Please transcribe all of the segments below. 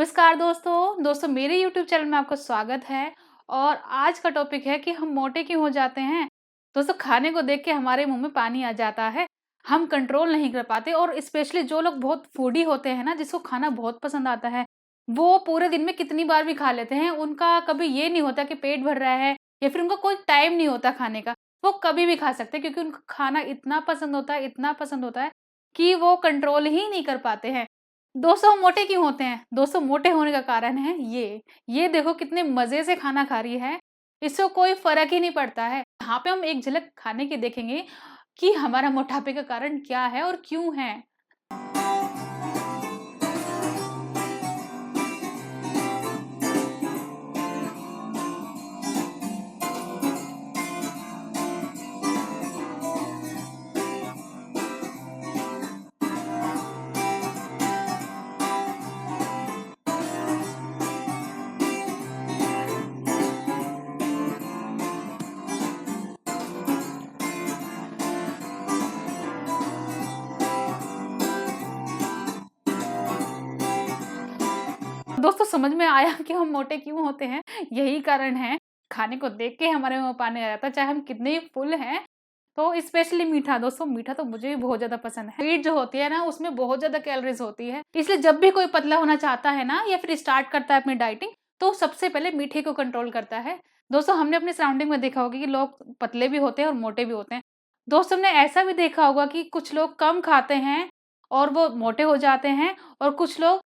नमस्कार दोस्तों मेरे YouTube चैनल में आपका स्वागत है। और आज का टॉपिक है कि हम मोटे क्यों हो जाते हैं। दोस्तों, खाने को देख के हमारे मुंह में पानी आ जाता है, हम कंट्रोल नहीं कर पाते। और स्पेशली जो लोग बहुत फूडी होते हैं ना, जिसको खाना बहुत पसंद आता है, वो पूरे दिन में कितनी बार भी खा लेते हैं। उनका कभी ये नहीं होता कि पेट भर रहा है या फिर उनका कोई टाइम नहीं होता खाने का। वो कभी भी खा सकते हैं क्योंकि उनको खाना इतना पसंद होता है, इतना पसंद होता है कि वो कंट्रोल ही नहीं कर पाते हैं। दोस्तों, मोटे क्यों होते हैं? दोस्तों, मोटे होने का कारण है ये देखो कितने मज़े से खाना खा रही है, इससे कोई फ़र्क ही नहीं पड़ता है। यहाँ पे हम एक झलक खाने की देखेंगे कि हमारा मोटापे का कारण क्या है और क्यों है। दोस्तों, समझ में आया कि हम मोटे क्यों होते हैं? यही कारण है। खाने को देख के हमारे मुँह में पानी आ जाता है, चाहे हम कितने ही फुल हैं। तो स्पेशली मीठा, दोस्तों मीठा तो मुझे भी बहुत ज़्यादा पसंद है। स्वीट जो होती है ना, उसमें बहुत ज़्यादा कैलोरीज़ होती है। इसलिए जब भी कोई पतला होना चाहता है ना या फिर स्टार्ट करता है अपनी डाइटिंग, तो सबसे पहले मीठे को कंट्रोल करता है। दोस्तों, हमने अपने सराउंडिंग में देखा होगा कि लोग पतले भी होते हैं और मोटे भी होते हैं। दोस्तों, हमने ऐसा भी देखा होगा कि कुछ लोग कम खाते हैं और वो मोटे हो जाते हैं, और कुछ लोग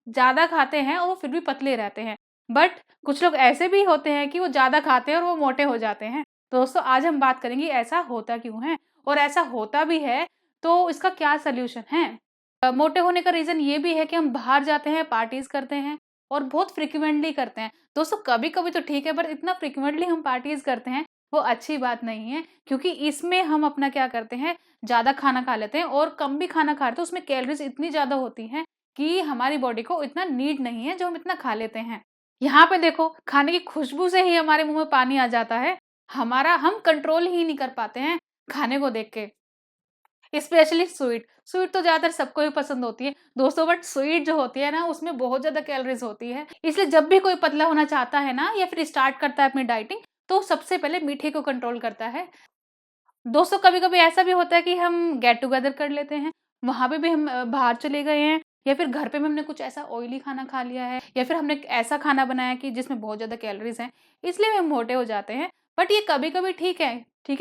ज़्यादा खाते हैं और वो फिर भी पतले रहते हैं। बट कुछ लोग ऐसे भी होते हैं कि वो ज़्यादा खाते हैं और वो मोटे हो जाते हैं। दोस्तों, आज हम बात करेंगे ऐसा होता क्यों है, और ऐसा होता भी है तो इसका क्या सॉल्यूशन है। मोटे होने का रीज़न ये भी है कि हम बाहर जाते हैं, पार्टीज़ करते हैं और बहुत फ्रीक्वेंटली करते हैं। दोस्तों, कभी-कभी तो ठीक है, पर इतना फ्रीक्वेंटली हम पार्टीज़ करते हैं, वो अच्छी बात नहीं है। क्योंकि इसमें हम अपना क्या करते हैं, ज़्यादा खाना खा लेते हैं, और कम भी खाना खा रहे हैं तो उसमें कैलोरीज़ इतनी ज़्यादा होती हैं कि हमारी बॉडी को इतना नीड नहीं है जो हम इतना खा लेते हैं। यहाँ पे देखो, खाने की खुशबू से ही हमारे मुँह में पानी आ जाता है। हम कंट्रोल ही नहीं कर पाते हैं खाने को देख के। स्पेशली स्वीट, स्वीट तो ज़्यादातर सबको ही पसंद होती है। दोस्तों, बट स्वीट जो होती है ना, उसमें बहुत ज़्यादा कैलोरीज़ होती है। इसलिए जब भी कोई पतला होना चाहता है ना या फिर स्टार्ट करता है अपनी डाइटिंग, तो सबसे पहले मीठे को कंट्रोल करता है। दोस्तों, कभी-कभी ऐसा भी होता है कि हम गेट टुगेदर कर लेते हैं, वहाँ पे भी हम बाहर चले गए हैं, या फिर घर पे भी हमने कुछ ऐसा ऑयली खाना खा लिया है, या फिर हमने एक ऐसा खाना बनाया कि जिसमें बहुत ज़्यादा कैलोरीज़ हैं, इसलिए हम मोटे हो जाते हैं। बट ये कभी-कभी ठीक है,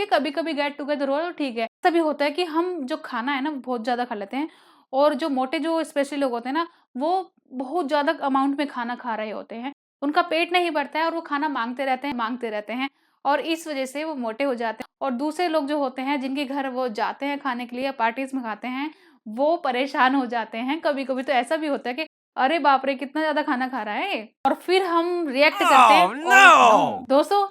कभी-कभी गेट टुगेदर हो तो ठीक है। ऐसा भी होता है कि हम जो खाना है ना, बहुत ज़्यादा खा लेते हैं, और जो मोटे जो स्पेशली लोग होते हैं ना, वो बहुत ज़्यादा अमाउंट में खाना खा रहे होते हैं। उनका पेट नहीं भरता है और वो खाना माँगते रहते हैं, और इस वज़ह से वो मोटे हो जाते हैं। और दूसरे लोग जो होते हैं, जिनके घर वो जाते हैं खाने के लिए या पार्टीज़ में खाते हैं, वो परेशान हो जाते हैं। कभी-कभी तो ऐसा भी होता है कि अरे बाप रे! कितना ज़्यादा खाना खा रहा है, और फिर हम रिएक्ट करते हैं, Oh ओह नो! no! दोस्तों,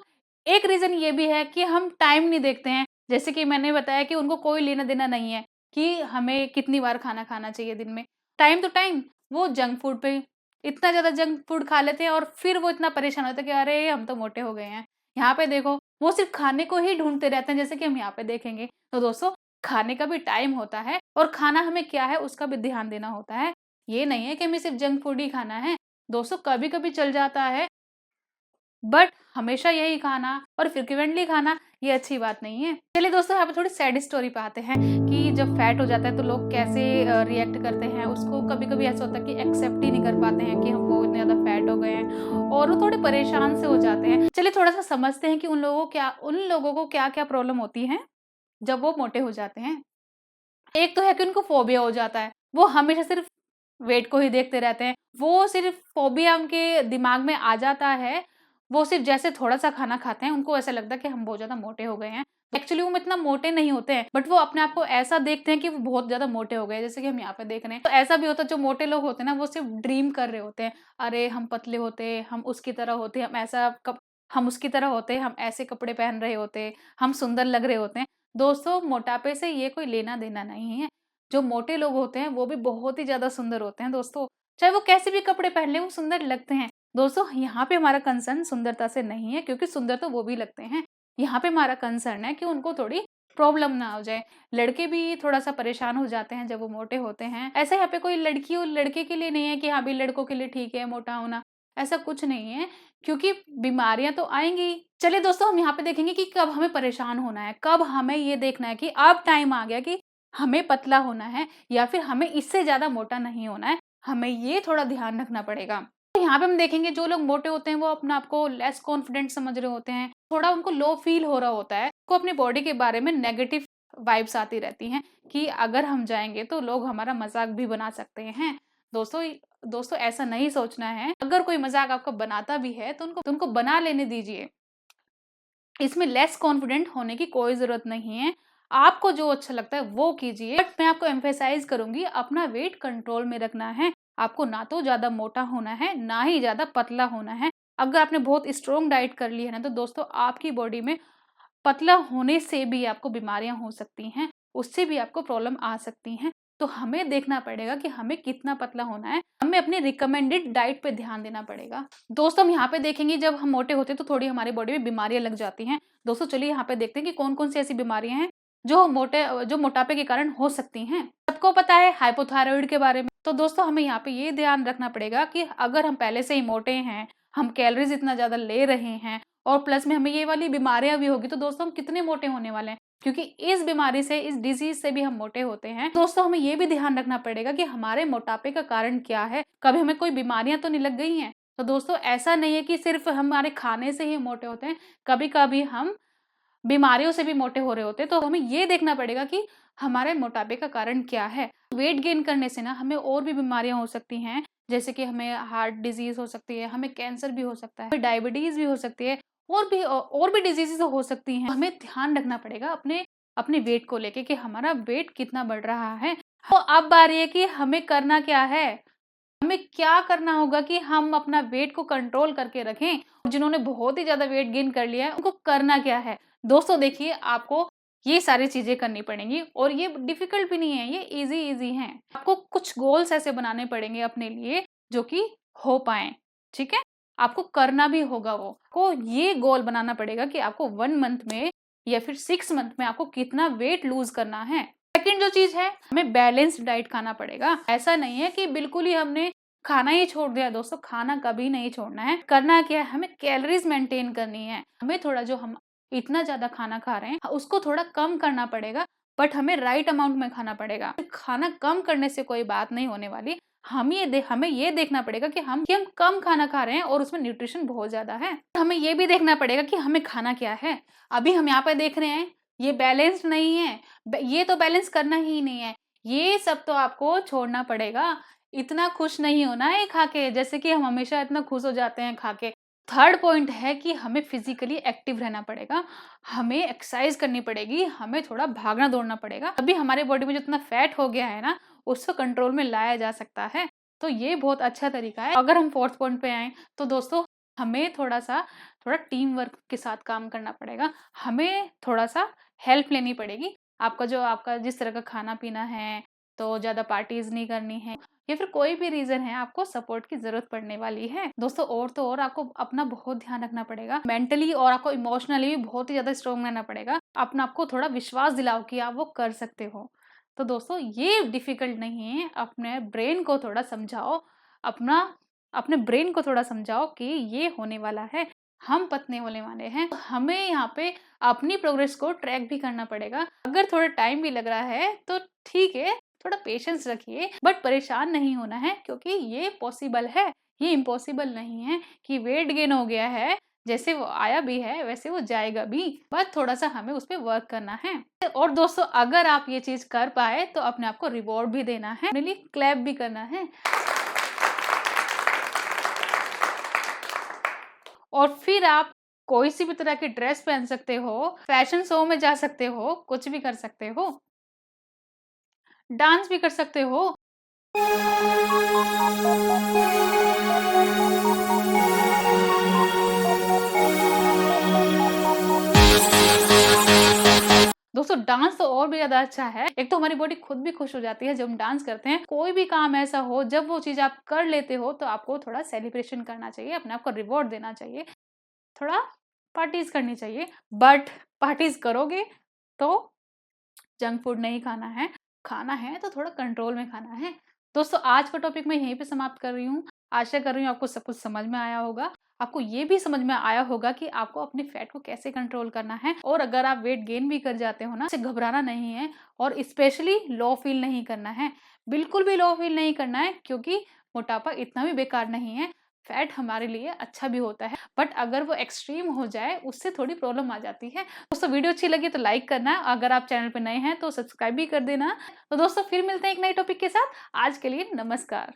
एक रीज़न ये भी है कि हम टाइम नहीं देखते हैं। जैसे कि मैंने बताया कि उनको कोई लेना-देना नहीं है कि हमें कितनी बार खाना खाना चाहिए दिन में। टाइम टू टाइम वो जंक फूड पे इतना ज़्यादा जंक फूड खा लेते हैं, और फिर वो इतना परेशान होते हैं कि अरे! हम तो मोटे हो गए हैं। यहाँ पे देखो, वो सिर्फ़ खाने को ही ढूँढते रहते हैं, जैसे कि हम यहाँ पे देखेंगे। तो दोस्तों, खाने का भी टाइम होता है, और खाना हमें क्या है उसका भी ध्यान देना होता है। ये नहीं है कि हमें सिर्फ़ जंक फूड ही खाना है। दोस्तों, कभी-कभी चल जाता है, बट हमेशा यही खाना और फ्रीक्वेंटली खाना, ये अच्छी बात नहीं है। चलिए दोस्तों, यहाँ पे थोड़ी सैड स्टोरी पे आते हैं कि जब फैट हो जाता है तो लोग कैसे रिएक्ट करते हैं। उसको कभी-कभी ऐसा होता है कि एक्सेप्ट ही नहीं कर पाते हैं कि हम वो इतने ज़्यादा फैट हो गए हैं, और वो थोड़े परेशान से हो जाते हैं। चलिए थोड़ा-सा समझते हैं कि उन लोगों को क्या-क्या प्रॉब्लम होती है जब वो मोटे हो जाते हैं। एक तो है कि उनको फ़ोबिया हो जाता है। वो हमेशा सिर्फ़ वेट को ही देखते रहते हैं। वो सिर्फ़ फ़ोबिया उनके दिमाग में आ जाता है। वो सिर्फ़ जैसे थोड़ा-सा खाना खाते हैं, उनको ऐसा लगता है कि हम बहुत ज़्यादा मोटे हो गए हैं। एक्चुअली वो इतना मोटे नहीं होते हैं, बट वो अपने आप को ऐसा देखते हैं कि वो बहुत ज़्यादा मोटे हो गए हैं, जैसे कि हम यहाँ पे देख रहे हैं। तो ऐसा भी होता है, जो मोटे लोग होते हैं ना, वो सिर्फ़ ड्रीम कर रहे होते हैं। अरे! हम पतले होते, हम उसकी तरह होते, हम उसकी तरह होते, हम ऐसे कपड़े पहन रहे होते, हम सुंदर लग रहे होते हैं। दोस्तों, मोटापे से ये कोई लेना-देना नहीं है। जो मोटे लोग होते हैं, वो भी बहुत ही ज़्यादा सुंदर होते हैं दोस्तों। चाहे वो कैसे भी कपड़े पहन लें, वो सुंदर लगते हैं। दोस्तों, यहाँ पे हमारा कंसर्न सुंदरता से नहीं है, क्योंकि सुंदर तो वो भी लगते हैं। यहाँ पे हमारा कंसर्न है कि उनको थोड़ी प्रॉब्लम ना हो जाए। लड़के भी थोड़ा-सा परेशान हो जाते हैं जब वो मोटे होते हैं। ऐसा यहाँ पे कोई लड़की और लड़के के लिए नहीं है कि हाँ, भई लड़कों के लिए ठीक है मोटा होना, ऐसा कुछ नहीं है, क्योंकि बीमारियाँ तो आएँगी ही। चलिए दोस्तों, हम यहाँ पे देखेंगे कि कब हमें परेशान होना है, कब हमें ये देखना है कि अब टाइम आ गया कि हमें पतला होना है या फिर हमें इससे ज़्यादा मोटा नहीं होना है, हमें ये थोड़ा ध्यान रखना पड़ेगा। तो यहाँ पे हम देखेंगे जो लोग मोटे होते हैं वो अपने आप को लेस कॉन्फिडेंट समझ रहे होते हैं, थोड़ा उनको लो फील हो रहा होता है, को अपनी बॉडी के बारे में नेगेटिव वाइब्स आती रहती हैं कि अगर हम जाएँगे तो लोग हमारा मज़ाक भी बना सकते हैं। दोस्तों दोस्तों ऐसा नहीं सोचना है, अगर कोई मज़ाक आपका बनाता भी है तो उनको बना लेने दीजिए। इसमें लेस कॉन्फिडेंट होने की कोई ज़रूरत नहीं है। आपको जो अच्छा लगता है वो कीजिए। बट मैं आपको एम्फसाइज़ करूँगी, अपना वेट कंट्रोल में रखना है। आपको ना तो ज़्यादा मोटा होना है, ना ही ज़्यादा पतला होना है। अगर आपने बहुत स्ट्रॉन्ग डाइट कर ली है ना, तो दोस्तों आपकी बॉडी में पतला होने से भी आपको बीमारियाँ हो सकती हैं, उससे भी आपको प्रॉब्लम आ सकती हैं। तो हमें देखना पड़ेगा कि हमें कितना पतला होना है, हमें अपनी रिकमेंडेड डाइट पे ध्यान देना पड़ेगा। दोस्तों हम यहाँ पे देखेंगे जब हम मोटे होते हैं तो थोड़ी हमारी बॉडी में बीमारियाँ लग जाती हैं। दोस्तों चलिए यहाँ पे देखते हैं कि कौन-कौन सी ऐसी बीमारियाँ हैं जो मोटापे के कारण हो सकती हैं। सबको पता है हाइपोथायरॉइड के बारे में। तो दोस्तों हमें यहाँ पे ये ध्यान रखना पड़ेगा कि अगर हम पहले से ही मोटे हैं, हम कैलोरीज़ इतना ज़्यादा ले रहे हैं और प्लस में हमें ये वाली बीमारियाँ भी होगी, तो दोस्तों हम कितने मोटे होने वाले हैं, क्योंकि इस बीमारी से, इस डिजीज़ से भी हम मोटे होते हैं। दोस्तों हमें ये भी ध्यान रखना पड़ेगा कि हमारे मोटापे का कारण क्या है? कभी हमें कोई बीमारियाँ तो नहीं लग गई हैं? तो दोस्तों ऐसा नहीं है कि सिर्फ़ हमारे खाने से ही मोटे होते हैं, कभी-कभी हम बीमारियों से भी मोटे हो रहे होते हैं। तो हमें ये देखना पड़ेगा कि हमारे मोटापे का कारण क्या है? वेट गेन करने से ना हमें और भी बीमारियाँ हो सकती हैं, जैसे कि हमें हार्ट डिज़ीज़ हो सकती है, हमें कैंसर भी हो सकता है, डायबिटीज़ भी हो सकती है और भी डिज़ीज़ेज़ हो सकती हैं। हमें ध्यान रखना पड़ेगा अपने अपने वेट को लेके कि हमारा वेट कितना बढ़ रहा है। तो अब बारी है कि हमें करना क्या है? हमें क्या करना होगा कि हम अपना वेट को कंट्रोल करके रखें। जिन्होंने बहुत ही ज़्यादा वेट गेन कर लिया है, उनको करना क्या है? दोस्तों देखिए, आपको ये सारी चीज़ें करनी पड़ेंगी और ये डिफ़िकल्ट भी नहीं है, ये ईज़ी हैं। आपको कुछ गोल्स ऐसे बनाने पड़ेंगे अपने लिए जो कि हो पाएँ, ठीक है? आपको करना भी होगा वो। आपको ये गोल बनाना पड़ेगा कि आपको 1 मंथ में या फिर 6 मंथ में आपको कितना वेट लूज़ करना है। सेकंड जो चीज़ है, हमें बैलेंस्ड डाइट खाना पड़ेगा। ऐसा नहीं है कि बिल्कुल ही हमने खाना ही छोड़ दिया। दोस्तों खाना कभी नहीं छोड़ना है। करना क्या है, हमें कैलोरीज़ मेंटेन करनी है। हमें थोड़ा जो हम इतना ज़्यादा खाना खा रहे हैं, उसको थोड़ा कम करना पड़ेगा, बट हमें राइट अमाउंट में खाना पड़ेगा। खाना कम करने से कोई बात नहीं होने वाली। हमें ये देखना पड़ेगा कि हम कम खाना खा रहे हैं और उसमें न्यूट्रिशन बहुत ज़्यादा है। हमें ये भी देखना पड़ेगा कि हमें खाना क्या है। अभी हम यहाँ पे देख रहे हैं, ये बैलेंस्ड नहीं है। ये तो बैलेंस करना ही नहीं है। ये सब तो आपको छोड़ना पड़ेगा। इतना खुश नहीं होना है खा के, जैसे कि हम हमेशा इतना खुश हो जाते हैं खा के। थर्ड पॉइंट है कि हमें फिज़िकली एक्टिव रहना पड़ेगा, हमें एक्सरसाइज़ करनी पड़ेगी, हमें थोड़ा भागना-दौड़ना पड़ेगा। तभी हमारे बॉडी में जितना फैट हो गया है ना, उसको कंट्रोल में लाया जा सकता है। तो ये बहुत अच्छा तरीका है। अगर हम फोर्थ पॉइंट पे आएँ, तो दोस्तों हमें थोड़ा टीम वर्क के साथ काम करना पड़ेगा। हमें थोड़ा-सा हेल्प लेनी पड़ेगी। आपका जिस तरह का खाना-पीना है, तो ज़्यादा पार्टीज़ नहीं करनी है या फिर कोई भी रीज़न है, आपको सपोर्ट की ज़रूरत पड़ने वाली है। दोस्तों और तो और आपको अपना बहुत ध्यान रखना पड़ेगा। मेंटली और आपको इमोशनली भी बहुत ही ज़्यादा स्ट्रॉन्ग रहना पड़ेगा। अपने आप को थोड़ा विश्वास दिलाओ कि आप वो कर सकते हो। तो दोस्तों ये डिफ़िकल्ट नहीं है, अपने ब्रेन को थोड़ा समझाओ, अपना अपने ब्रेन को थोड़ा समझाओ कि ये होने वाला है, हम पतले होने वाले हैं। तो हमें यहाँ पे अपनी प्रोग्रेस को ट्रैक भी करना पड़ेगा। अगर थोड़ा टाइम भी लग रहा है तो ठीक है, थोड़ा पेशेंस रखिए, बट परेशान नहीं होना है, क्योंकि ये पॉसिबल है, ये इम्पॉसिबल नहीं है कि वेट गेन हो गया है, जैसे वो आया भी है वैसे वो जाएगा भी, बस थोड़ा-सा हमें उस पे वर्क करना है। और दोस्तों अगर आप ये चीज़ कर पाए तो अपने आप को रिवॉर्ड भी देना है, अपने लिए क्लैप भी करना है। और फिर आप कोई सी भी तरह की ड्रेस पहन सकते हो, फैशन शो में जा सकते हो, कुछ भी कर सकते हो, डांस भी कर सकते हो। दोस्तों डांस तो और भी ज़्यादा अच्छा है। एक तो हमारी बॉडी खुद भी खुश हो जाती है जब हम डांस करते हैं। कोई भी काम ऐसा हो, जब वो चीज़ आप कर लेते हो तो आपको थोड़ा सेलिब्रेशन करना चाहिए, अपने आप को रिवॉर्ड देना चाहिए, थोड़ा पार्टीज़ करनी चाहिए। बट पार्टीज़ करोगे तो जंक फूड नहीं खाना है, खाना है तो थोड़ा कंट्रोल में खाना है। दोस्तों आज का टॉपिक मैं यहीं पे समाप्त कर रही हूँ। आशा कर रही हूँ आपको सब कुछ समझ में आया होगा। आपको ये भी समझ में आया होगा कि आपको अपने फैट को कैसे कंट्रोल करना है, और अगर आप वेट गेन भी कर जाते हो ना, इससे घबराना नहीं है और स्पेशली लो फील नहीं करना है। बिल्कुल भी लो फील नहीं करना है, क्योंकि मोटापा इतना भी बेकार नहीं है। फैट हमारे लिए अच्छा भी होता है, बट अगर वो एक्सट्रीम हो जाए उससे थोड़ी प्रॉब्लम आ जाती है। दोस्तों वीडियो अच्छी लगी तो लाइक करना, अगर आप चैनल पे नए हैं तो सब्सक्राइब भी कर देना। तो दोस्तों फिर मिलते हैं एक नए टॉपिक के साथ। आज के लिए नमस्कार।